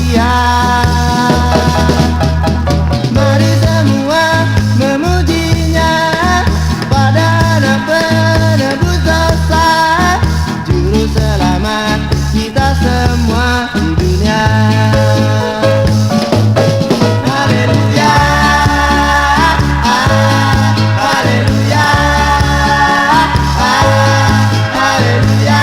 Sukaria. Mari semua memujinya, pada anak penebus dosa, juru selamat kita semua di dunia. Haleluya, haleluya, haleluya.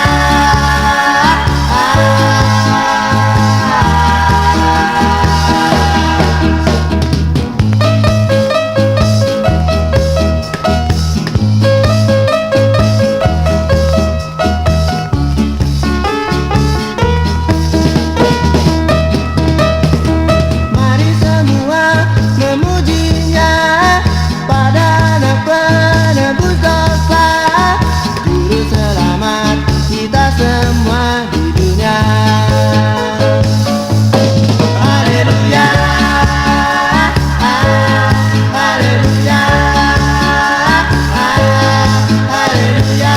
Mari semua memujinya, pada anak penebus dosa, juru selamat kita semua di dunia. Haleluya, haleluya, haleluya.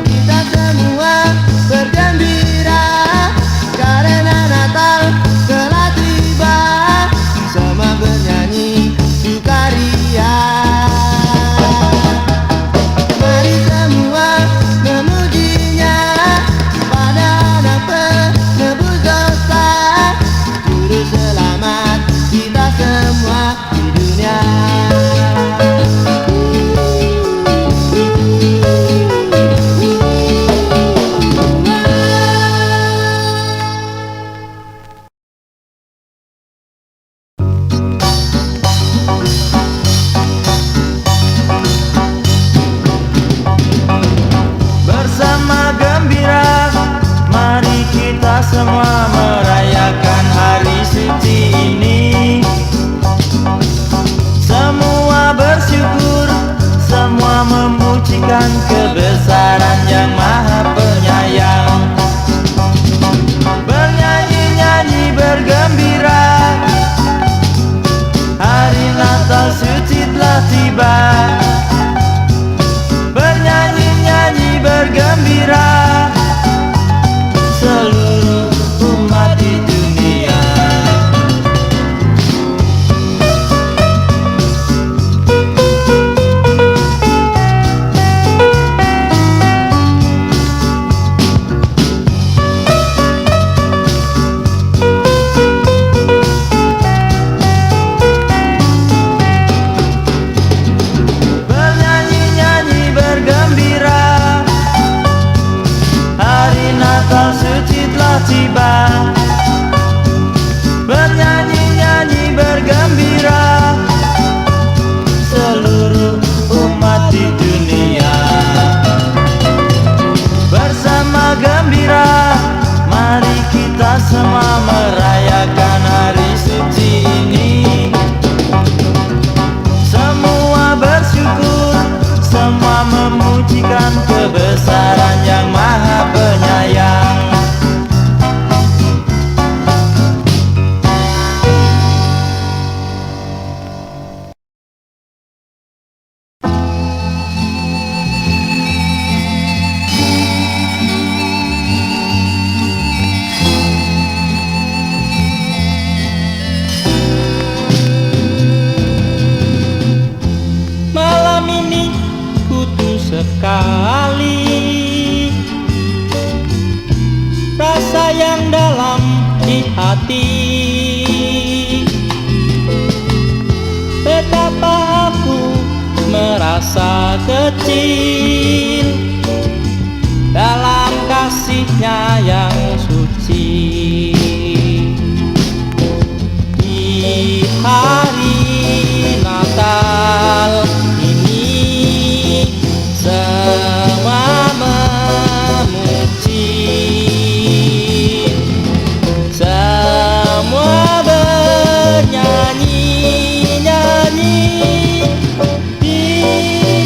Kita semua bergembira karena Natal telah tiba, sama bernyanyi sukaria. Mari semua memujinya, pada anak penebus dosa, juru selamat kita semua di dunia. Bersama gembira, mari kita semua merayakan hari suci ini. Semua bersyukur, semua memujikan kebesaran Yang Maha Penyayang. Bernyanyi-nyanyi bergembira, hari Natal suci telah tiba. Bernyanyi-nyanyi bergembira, seluruh umat di dunia. Bernyanyi-nyanyi bergembira, hari Natal suci telah tiba. Bernyanyi-nyanyi bergembira, seluruh umat di dunia. Bersama gembira, mari kita semua merayakan hari suci ini. Semua bersyukur, semua memujikan kebesaran Yang Maha Penyayang. Malam ini kutu sekali, rasa yang dalam di hati. Betapa aku merasa kecil dalam kasih-Nya yang suci. Di hari Natal ini semua memuji, semua bernyanyi-nyanyi di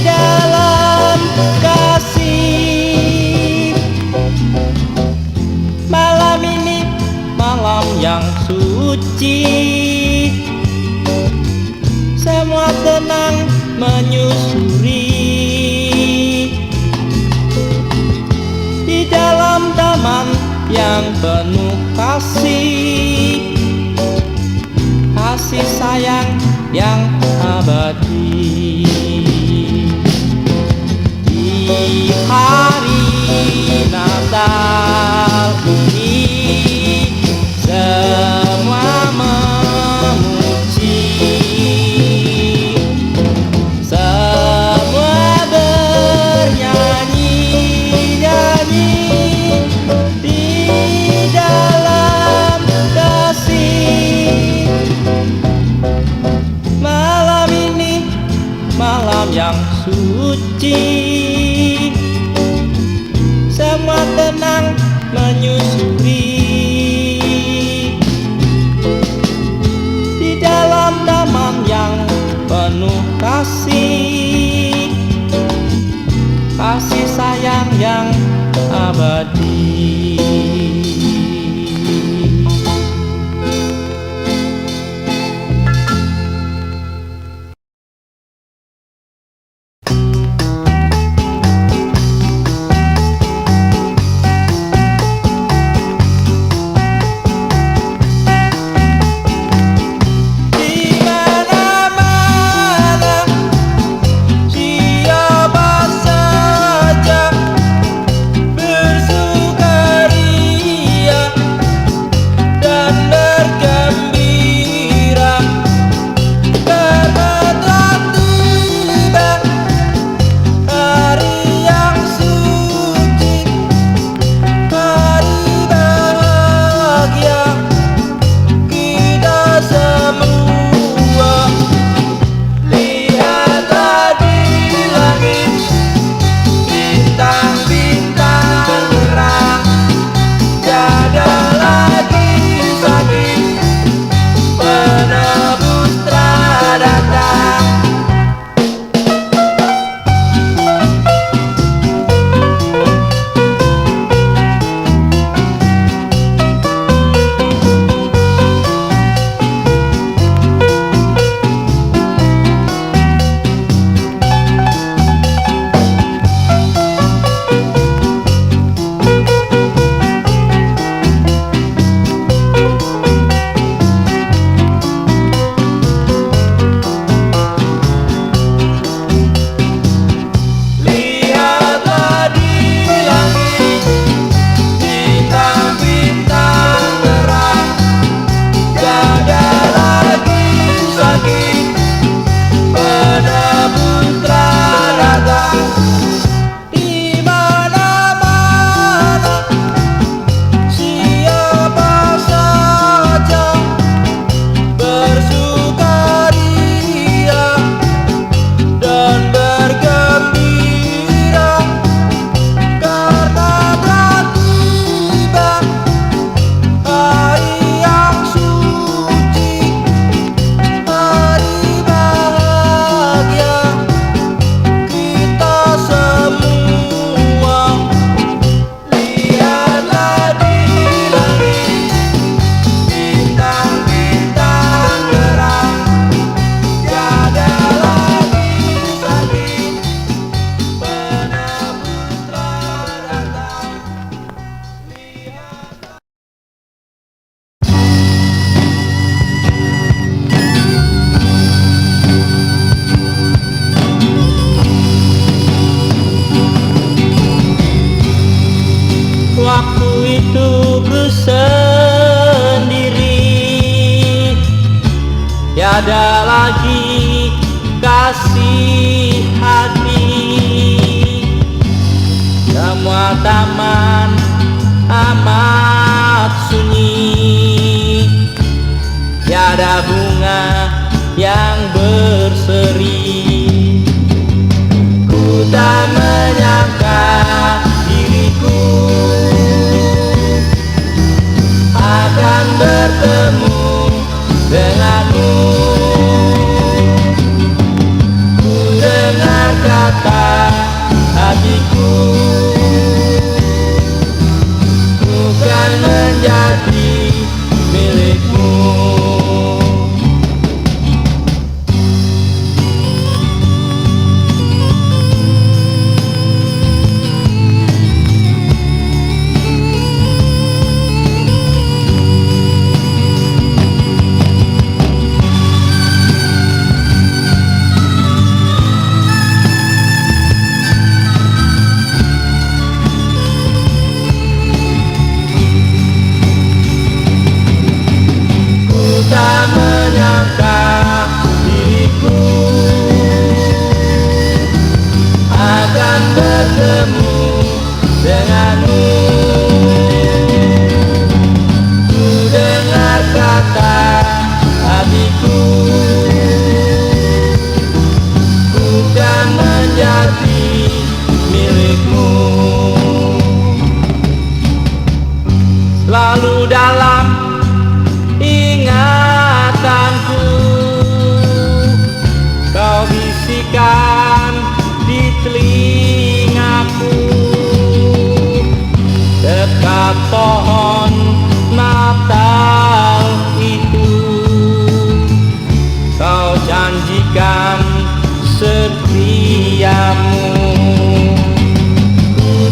dalam yang penuh kasih, kasih sayang yang abadi. Di hari Natal ini semua memuji, semua bernyanyi-nyanyi di dalam kasih. Malam ini malam yang suci, semua tenang menyusuri di dalam damam yang penuh kasih, kasih sayang yang abadi. Waktu itu ku sendiri, tiada lagi kasih hati. Semua taman amat sunyi, tiada bunga yang berseri. Ku tak menyangka diriku akan bertemu denganmu. denganmu. Ku dengar kata hatiku, ku kan menjadi milikmu. Lalu dalam ingatanku kau bisikan di telingaku, dekat pohon Natal itu kau janjikan setiamu. Ku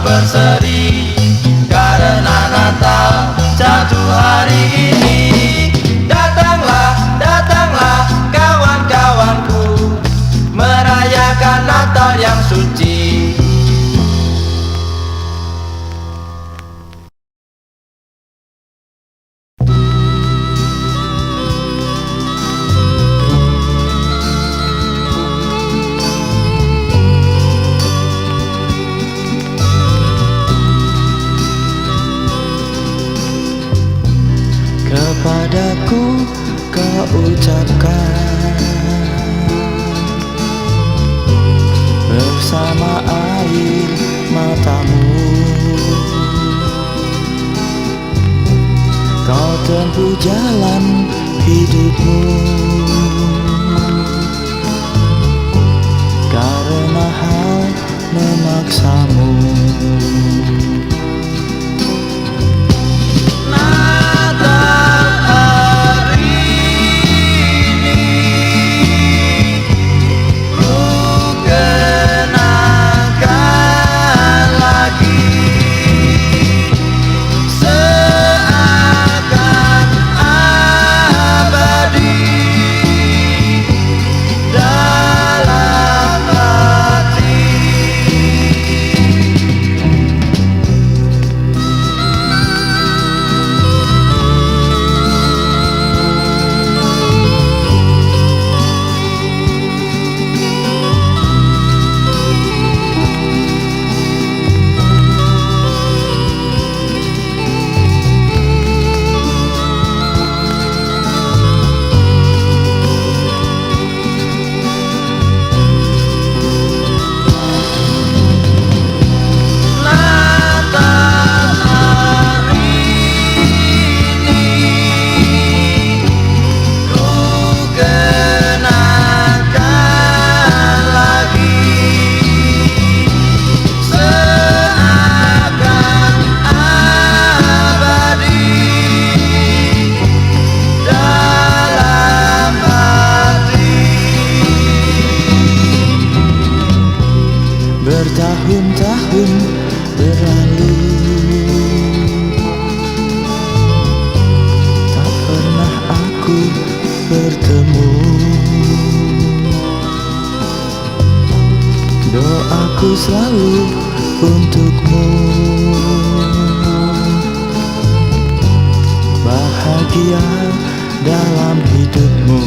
berseri karena Natal jatuh hari ini. Datanglah, datanglah kawan-kawanku, merayakan Natal yang suci. Kepadaku kau ucapkan bersama air matamu, kau tempuh jalan hidupmu karena hal memaksamu. Bertahun-tahun berlalu, tak pernah aku bertemu. Doaku selalu untukmu, bahagia dalam hidupmu.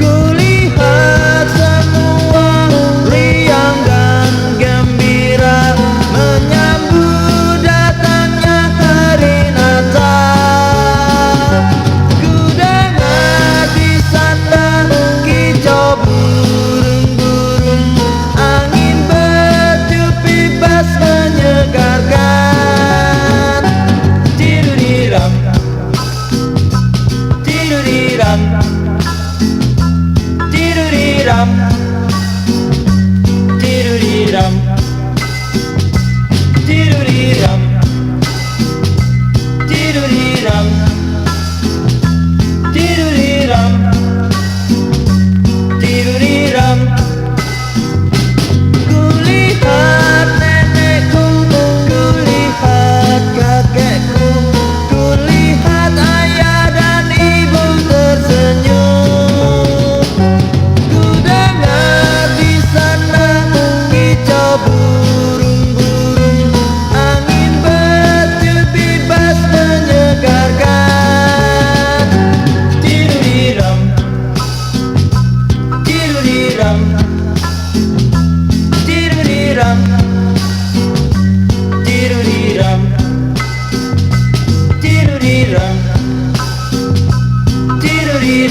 Kulihat semua riang dan gembira menyambut datangnya hari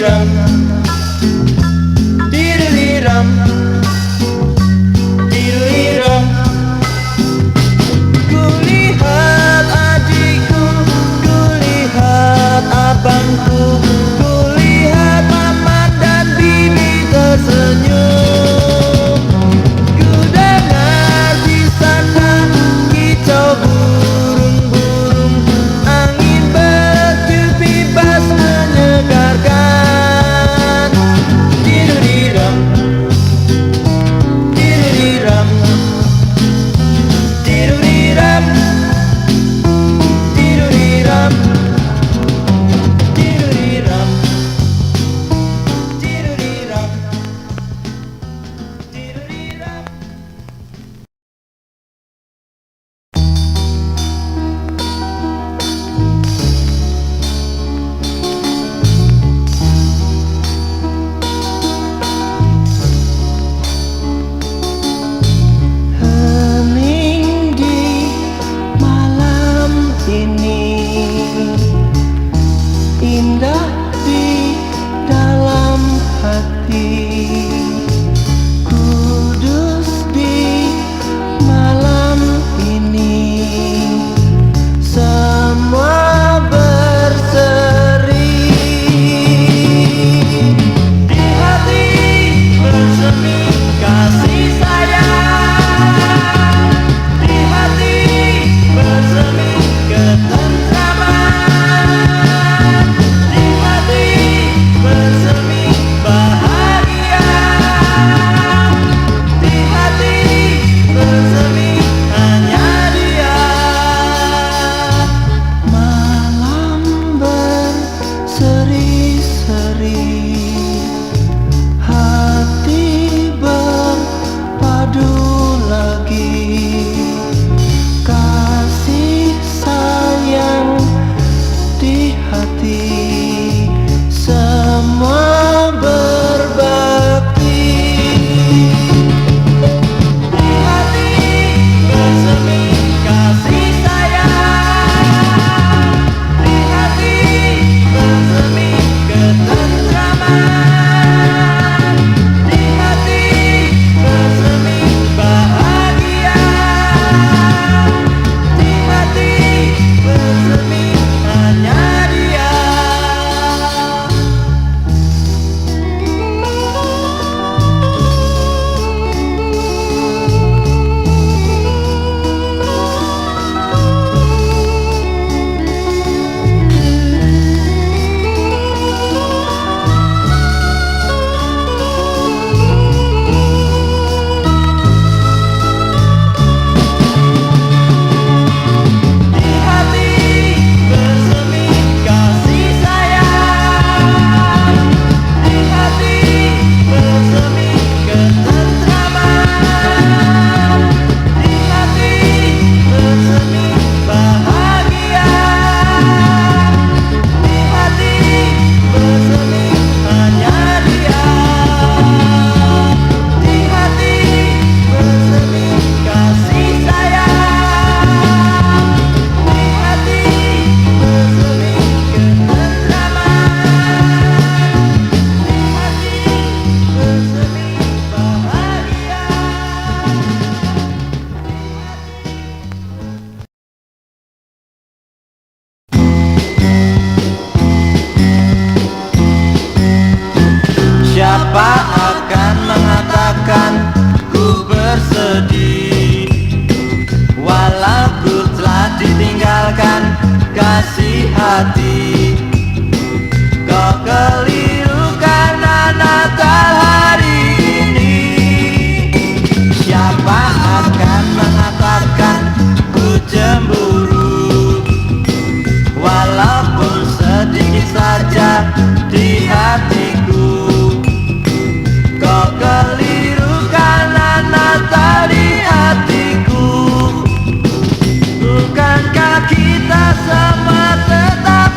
Diruliram, diruliram, diruliram. Kulihat adikku, kulihat abangku, kulihat mama dan bibi tersenyum. Ku dengar di sana kicau burung-burung, angin bertiup bebas menyegarkan. Diruliram, diruliram, diruliram, diruliram, diruliram, diruliram, diruliram. Hening di malam ini, indah di dalam hati, kudus di malam ini, semua berseri. Di hati bersemi kasih sayang, di hati bersemi ketentraman, di hati bersemi bahagia, di hati bersemi hanya Dia. Malam berseri-seri, hati berpadu lagi, kasih sayang di hati, semua berbakti. Di hati bersemi kasih sayang, di hati bersemi ketentraman, di hati bersemi bahagia, di hati bersemi hanya Dia. Di hati bersemi kasih sayang, di hati bersemi ketentraman, di hati bersemi bahagia, di hati bersemi hanya Dia. Di hati bersemi kasih sayang, di hati bersemi ketentraman, di hati bersemi bahagia. Siapa akan mengatakan ku bersedih, walau ku telah ditinggalkan kasih hati. Kau keliru karena Natal hari ini. Siapa akan mengatakan ku cemburu, walaupun sedikit saja di hatiku. Kau keliru karena Natal di hatiku. Bukankah kita semua tetap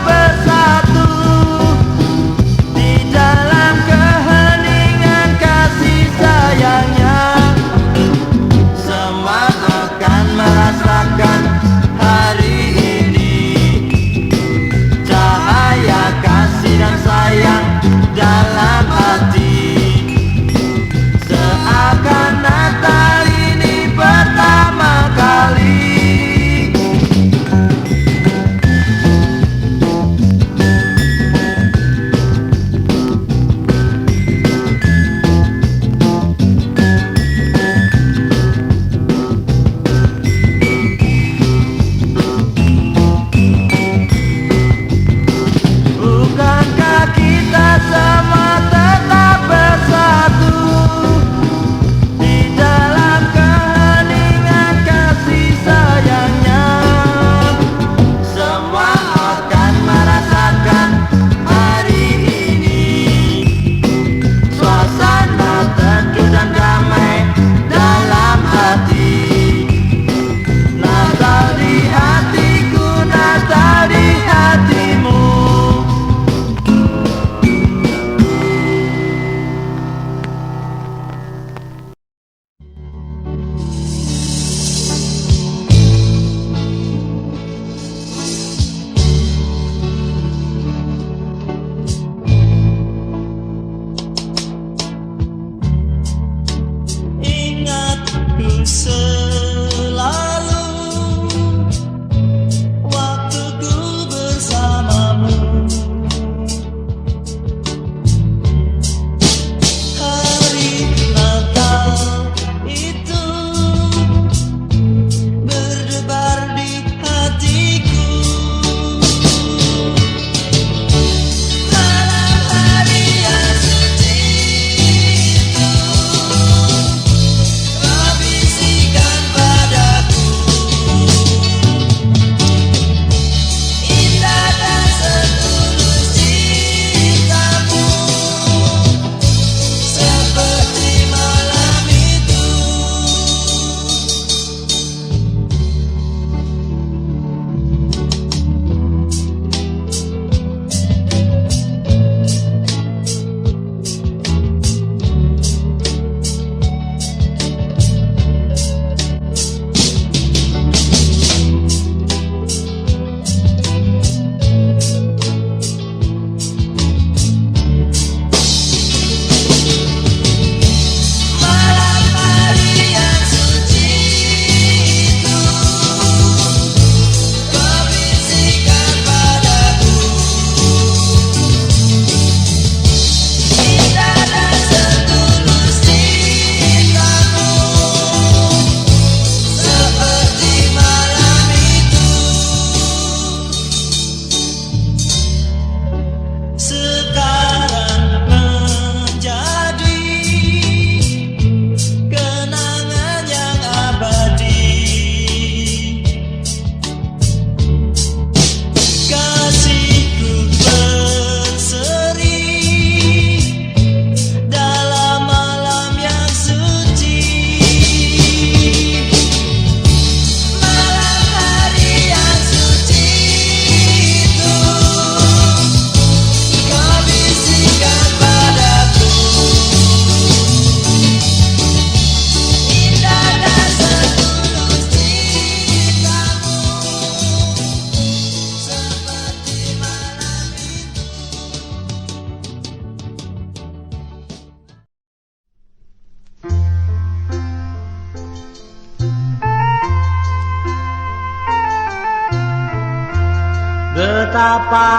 Betapa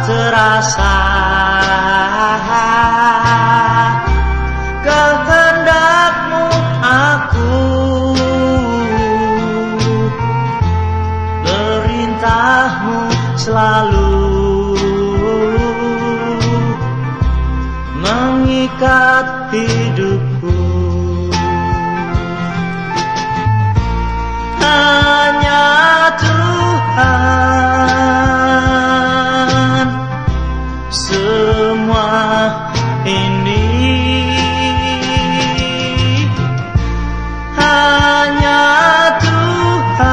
terasa kehendakmu aku, perintahmu selalu mengikat hidupku. Hanya Tuhan semua ini, hanya Tuhan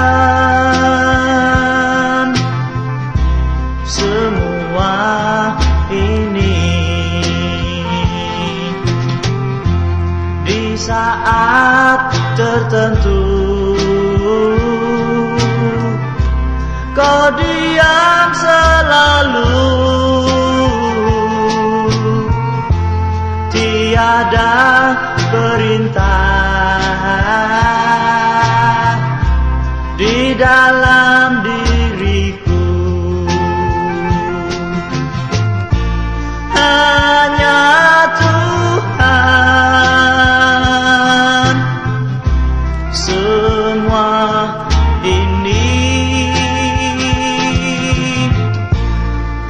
semua ini. Di saat tertentu Kau diam selalu, tiada perintah di dalam diriku. Hanya Tuhan semua ini,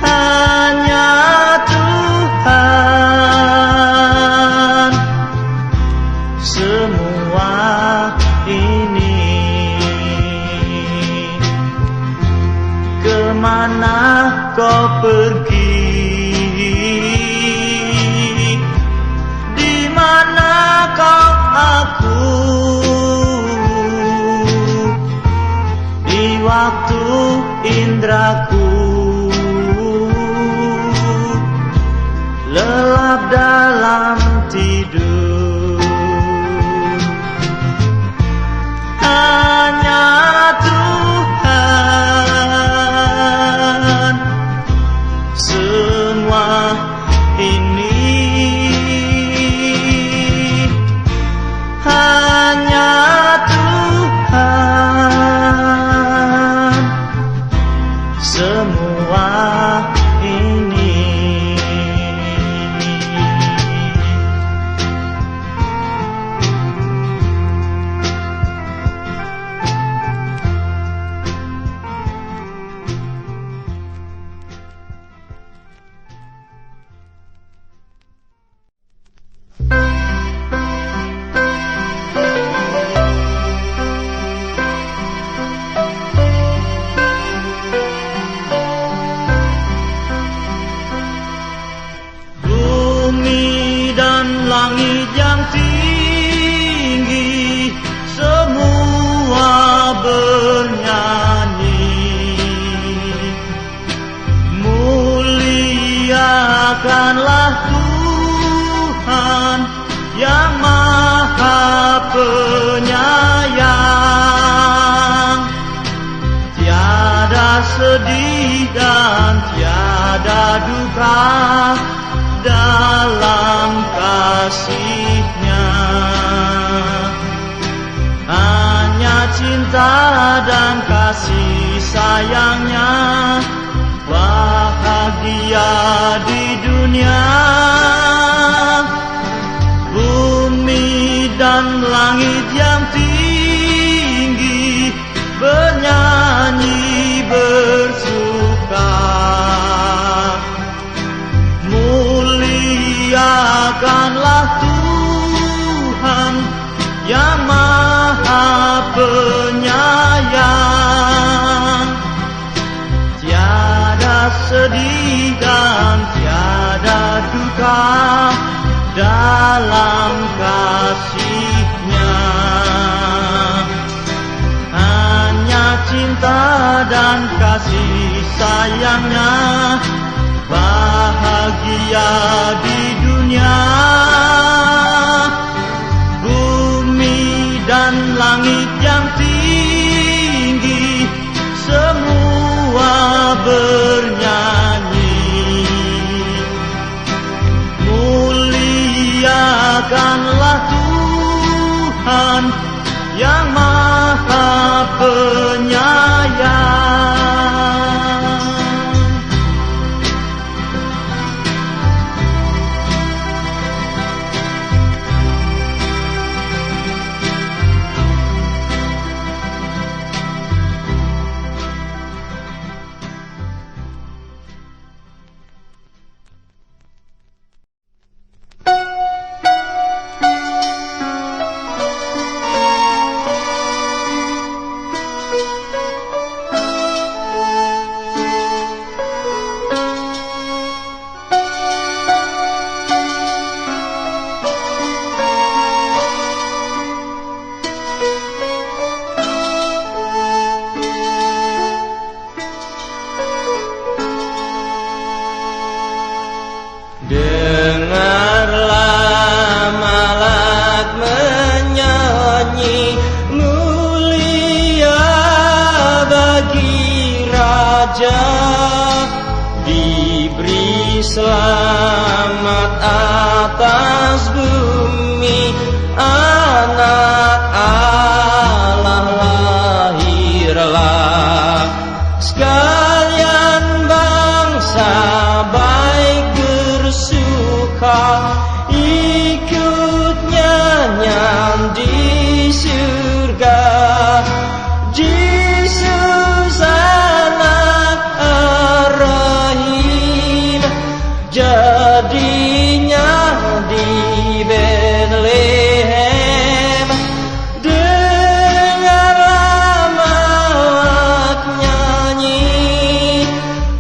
hanya Tuhan semua ini. Kemana kau pergi, di mana kau aku, di waktu indraku lelap dalam tidur. Hanya Tuhan semua ini, hanya Tuhan semua ini. Bumi dan langit yang tinggi semua bernyanyi, muliakanlah Tuhan yang Maha Penyayang. Tiada sedih dan tiada duka dalam kasih-Nya, hanya cinta dan kasih sayang-Nya, bahagia di dunia. Bumi dan langit yang tinggi bernyanyi bersuka, muliakanlah Tuhan yang Maha Penyayang. Tiada sedih dan tiada duka dalam kasih-Nya, hanya cinta dan kasih sayang-Nya, bahagia di dunia. Bumi dan langit yang tinggi semua bernyanyi, muliakanlah Tuhan yang Maha Penyayang. selamat atas bumi, anak Allah lahirlah. Sekalian bangsa baik bersuka, ikut nyanyian di surga. Yesus anak Ar-Rahim, jadinya di Betlehem. Dengarlah Malak nyanyi,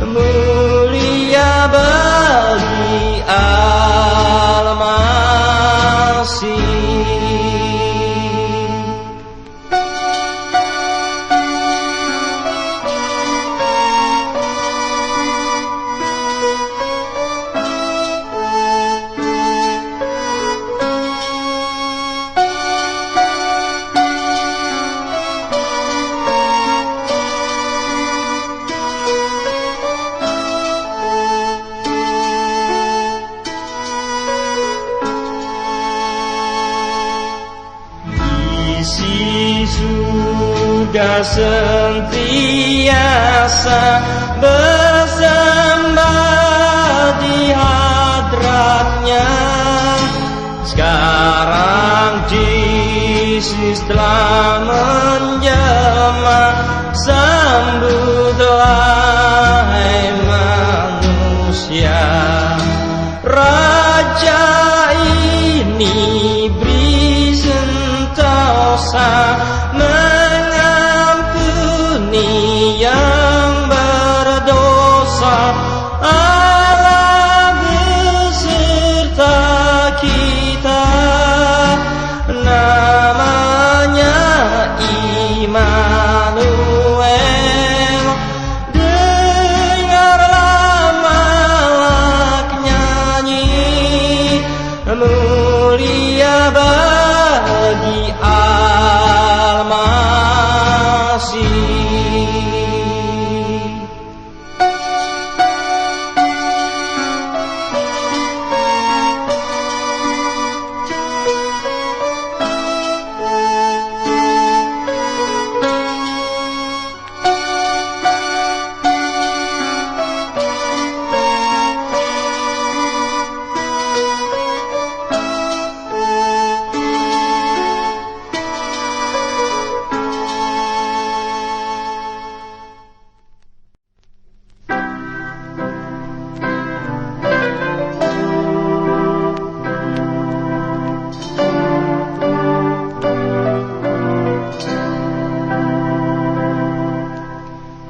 mulia bagi Al-Masih. Isi surga sentiasa bersembah di hadratnya. Sekarang Yesus telah menjelma, sambutlah hai manusia. Raja ini beri sentosa, mengampuni yang berdosa. Allah beserta kita, namanya Immanuel. Dengarlah Malak nyanyi, mulia bagi Al-Masih.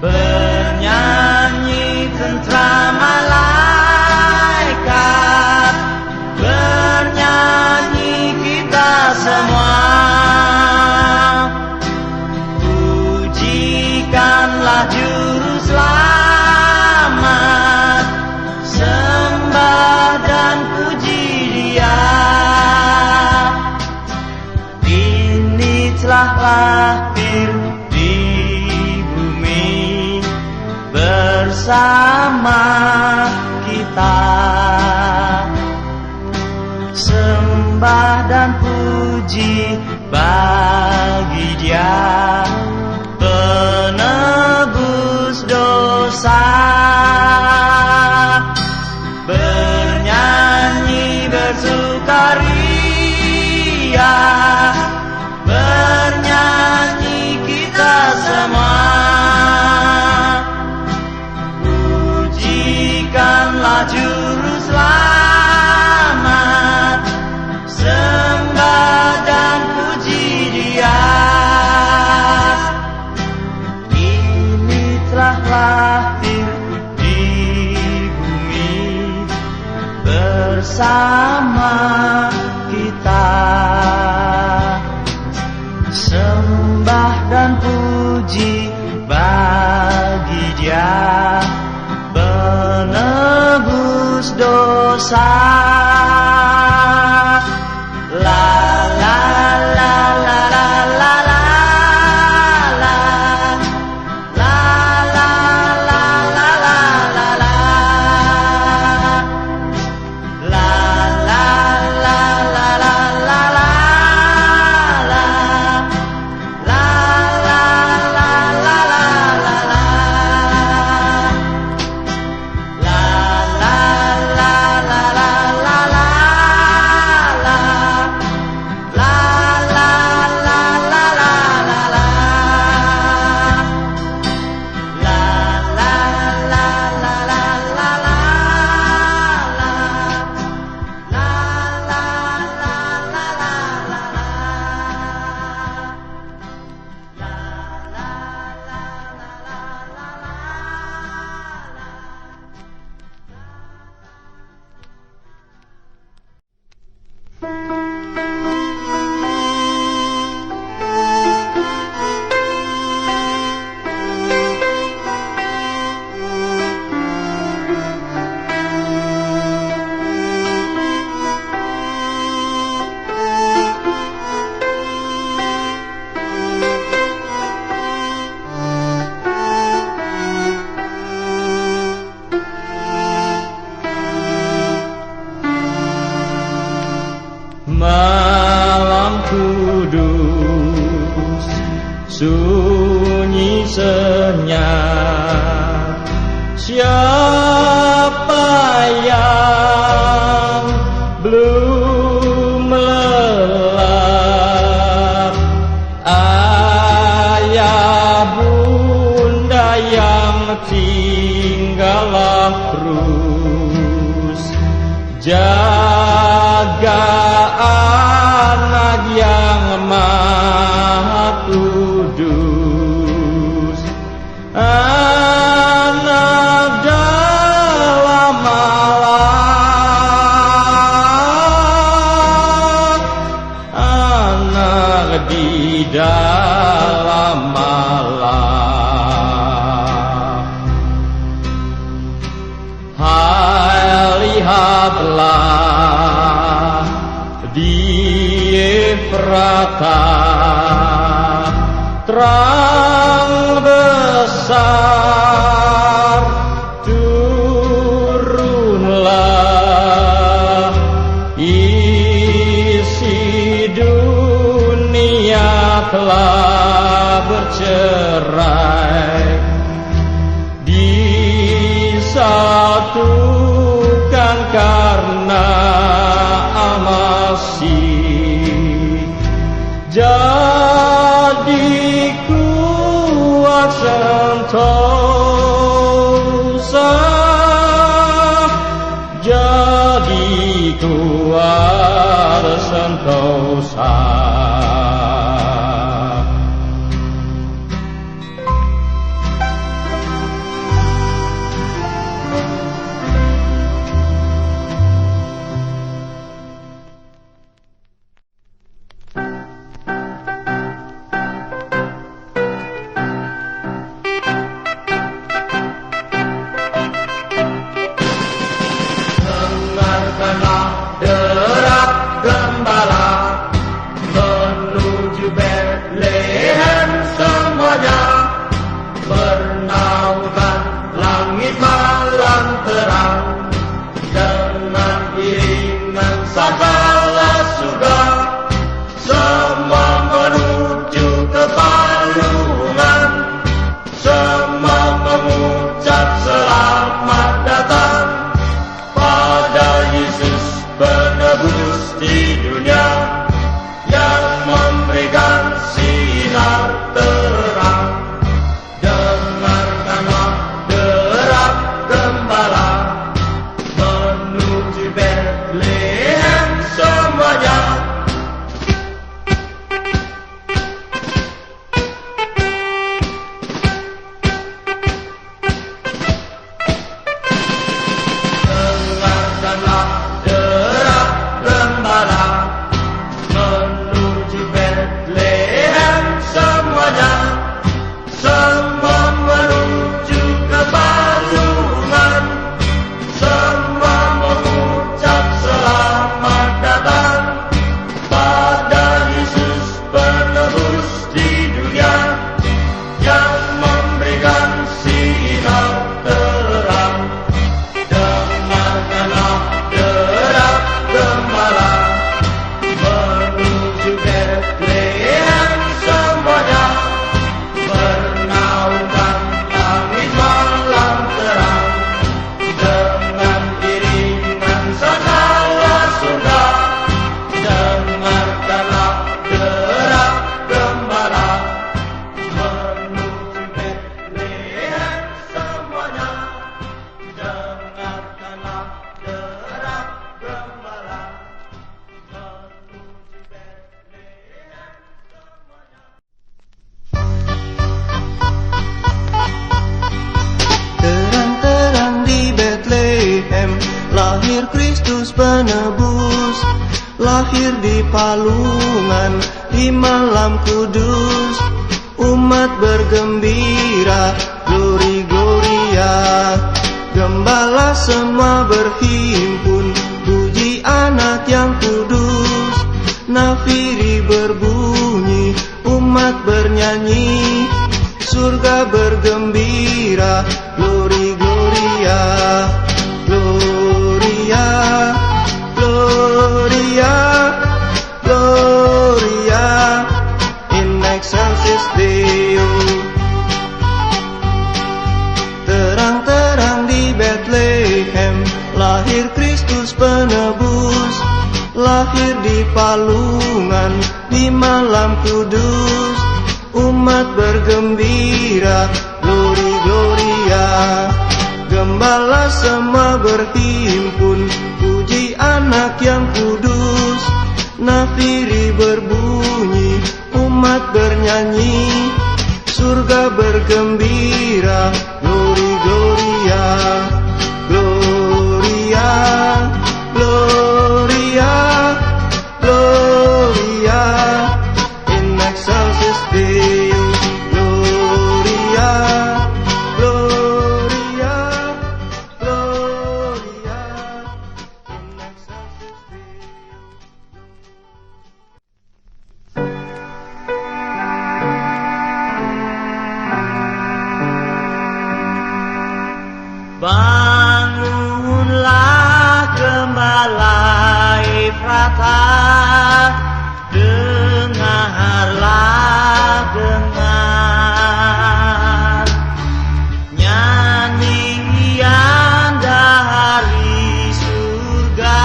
Bernyanyi tentara malaikat, bernyanyi kita semua. Pujikanlah Juru Selamat, sembah dan puji Dia. Ini telah lahir di bumi bersama kita. Sembah dan puji bagi Dia, penebus dosa. Bernyanyi bersukaria, bernyanyi kita semua. Pujikanlah Juru Selamat, sembah dan puji Dia. Ini telah lahir di bumi bersama kita. Sembah dan puji bagi Dia, penebus dosa. La la la la la la la la la la la la la la la. Siapa yang belum lelap? Ayah bunda yang tinggallah terus jaga anak yang maha kudus. Anak dalam malam, anak di dalam malam. Hai lihatlah di Efrata terang besar turunlah, isi dunia telah bercerai, disatukan karena Al-Masih. Jadi kuat sentosa, jadi kuat sentosa. Dengarkanlah derak gembala menuju Bethlehem semuanya, bernaungkan langit malam terang dengan iringan sabala surga, semua menuju ke palungan, semua mengucap selamat datang pada Yesus penebus di dunia yang memberikan sinar terang. Dengarkanlah derak gembala menuju Bethlehem semuanya. Dengarkanlah derak gembala menuju Bethlehem semuanya, semua menuju ke palungan, semua mengucap selamat datang pada Yesus penebus di dunia yang memberikan sinar terang. Dengarkanlah derak gembala menuju Bethlehem semuanya, bernaungkan langit malam terang dengan iringan sabala surga. Dengarkanlah derak gembala menuju Bethlehem semuanya. Dengarkanlah derak gembala menuju Bethlehem semuanya. Terang-terang di Bethlehem, lahir Kristus penebus, lahir di palungan, di malam kudus. Umat bergembira, glory gloria, gembala semua berhimpun, puji anak yang kudus. Nafiri berbunyi, umat bernyanyi, surga bergembira, glory gloria, gloria, gloria, gloria, in excelsis Deo. Terang-terang lahir Kristus penebus. Lahir di palungan di malam kudus, umat bergembira, glory gloria. Gembala semua berhimpun, puji anak yang kudus. Nafiri berbunyi, umat bernyanyi, surga bergembira, glory gloria. Gloria, gloria, gloria, in excelsis Deo. Gloria, gloria, gloria, in excelsis Deo. Bangunlah gembala Efrata, dengarlah dengar nyanyian dari surga,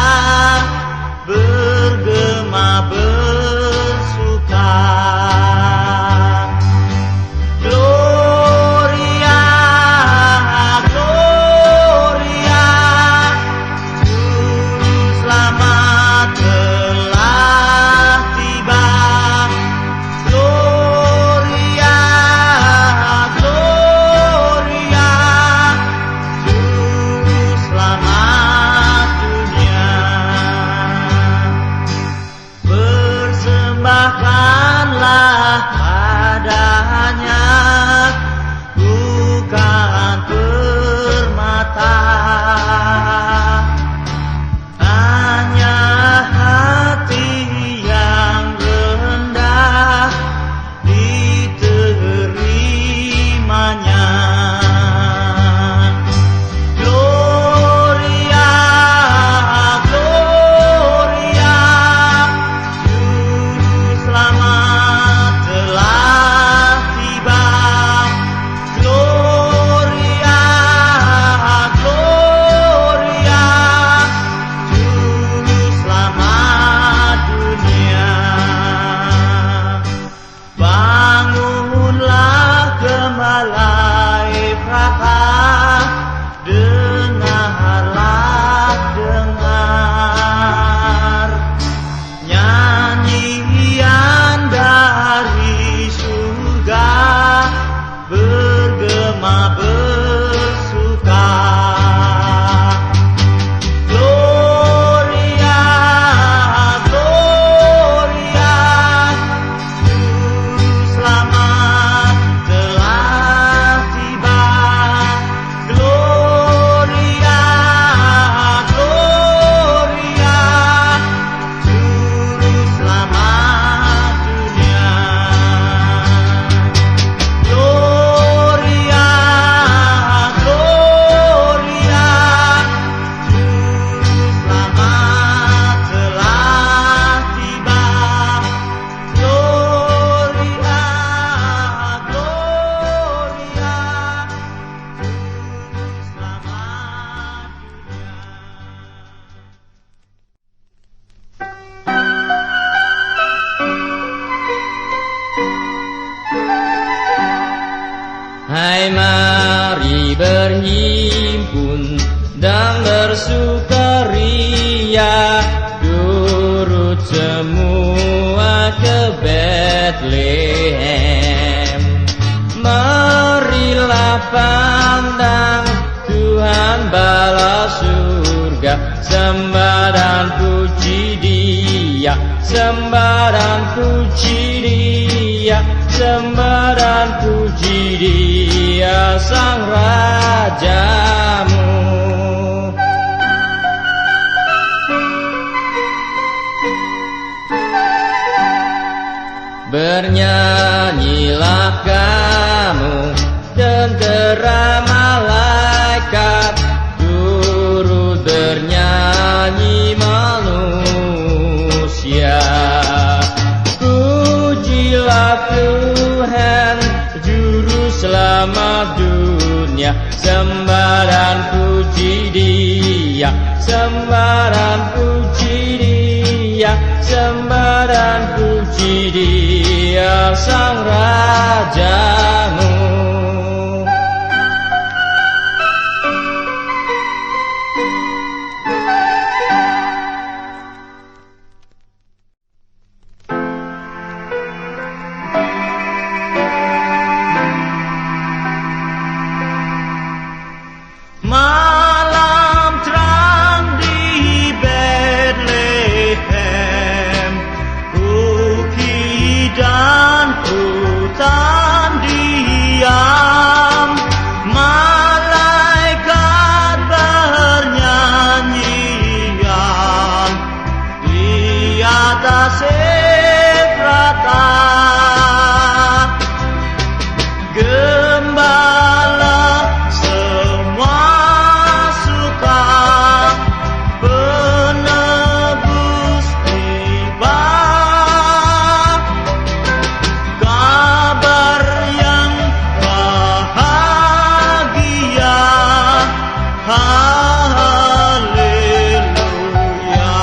bergema bersuka. Gloria, Gloria, Juru Selamat telah tiba. Gloria, Gloria, Juru Selamat dunia. Persembahkanlah padanya bukan permata, hanya hati yang rendah diterimanya. Gloria, Gloria, Juru Selamat telah tiba. Gloria, Gloria, Juru Selamat dunia. Bangunlah gembala Efrata, dengarlah dengar nyanyian dari surga, bergema bersuka. Gloria, Gloria, Juru Selamat telah tiba. Gloria, Gloria, Juru Selamat dunia. Gloria, Gloria, Juru Selamat telah tiba. Gloria, Gloria, Juru Selamat dunia. Hai, mari berhimpun dan bersukaria, turut semua ke Bethlehem. Marilah pandang Tuhan bala surga, sembah dan puji Dia, sembah dan puji Dia, sembah dan puji Dia Sang Rajamu. Bernyanyilah kamu, tentera malaikat, turut bernyanyi manusia. Pujilah Tuhan, Juru Selamat dunia, sembah dan puji Dia, Dia, sembah dan puji Dia, sembah dan puji Dia, Sang Rajamu. Malam terang di Bethlehem, bukit dan hutan diam, malaikat bernyanyian di atas Efrata. Gembala semua suka, penebus tiba, kabar yang bahagia, haleluya.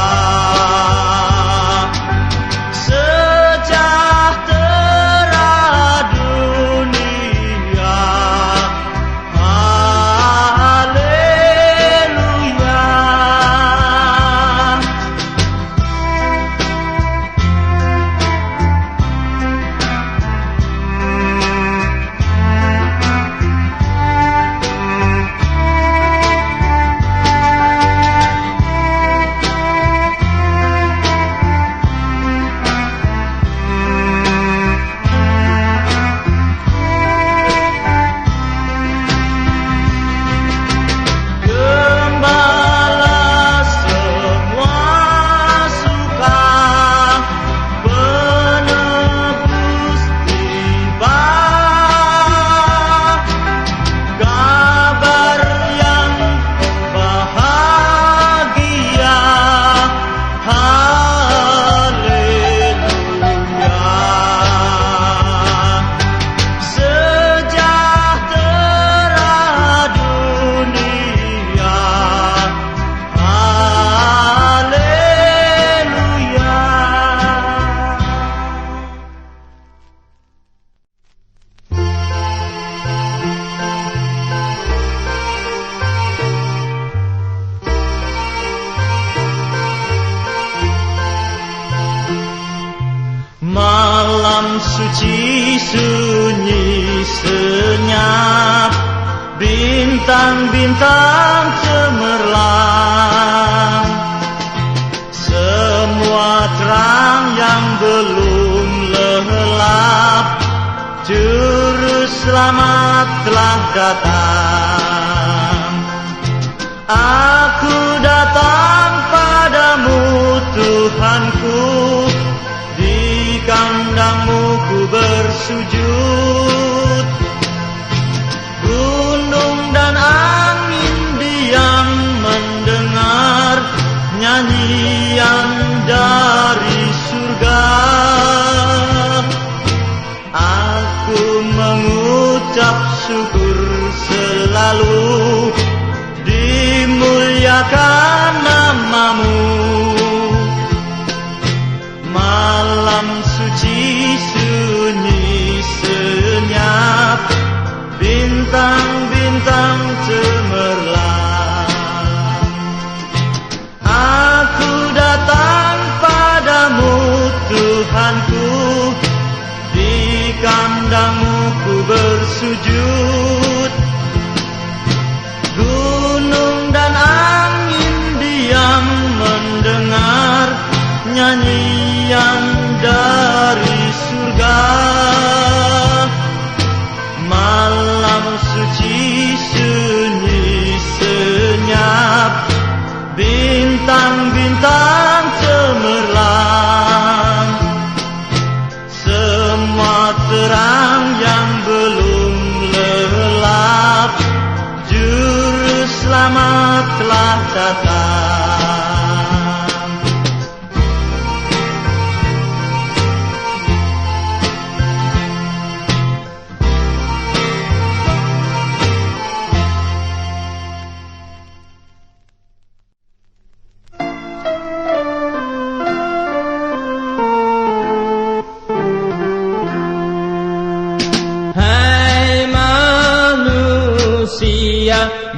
Sejahtera dunia, haleluya. Gembala semua suka, penebus tiba, kabar yang bahagia, haleluya. Sejahtera dunia, haleluya. Malam suci sunyi senyap, bintang-bintang cemerlang, semua terang yang belum lelap, Juru Selamat telah datang. Aku datang padamu Tuhanku, di kandangmu ku bersujud. Gunung dan angin diam mendengar nyanyian dari surga. Aku mengucap syukur selalu, dimuliakan namamu. Malam suci sunyi senyap, bintang-bintang cemerlang. Aku datang padamu Tuhanku, di kandangmu ku bersujud. Gunung dan angin diam mendengar nyanyian dari surga. Malam suci sunyi senyap, bintang-bintang cemerlang, semua terang yang belum lelap, Juru Selamat telah datang.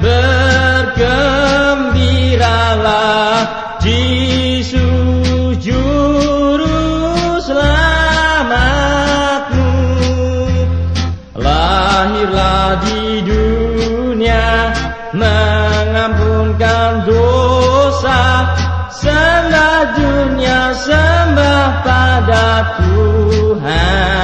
bergembiralah, Yesus juru selamatmu. Lahirlah di dunia, mengampunkan dosa, sembah dunia, sembah pada Tuhan.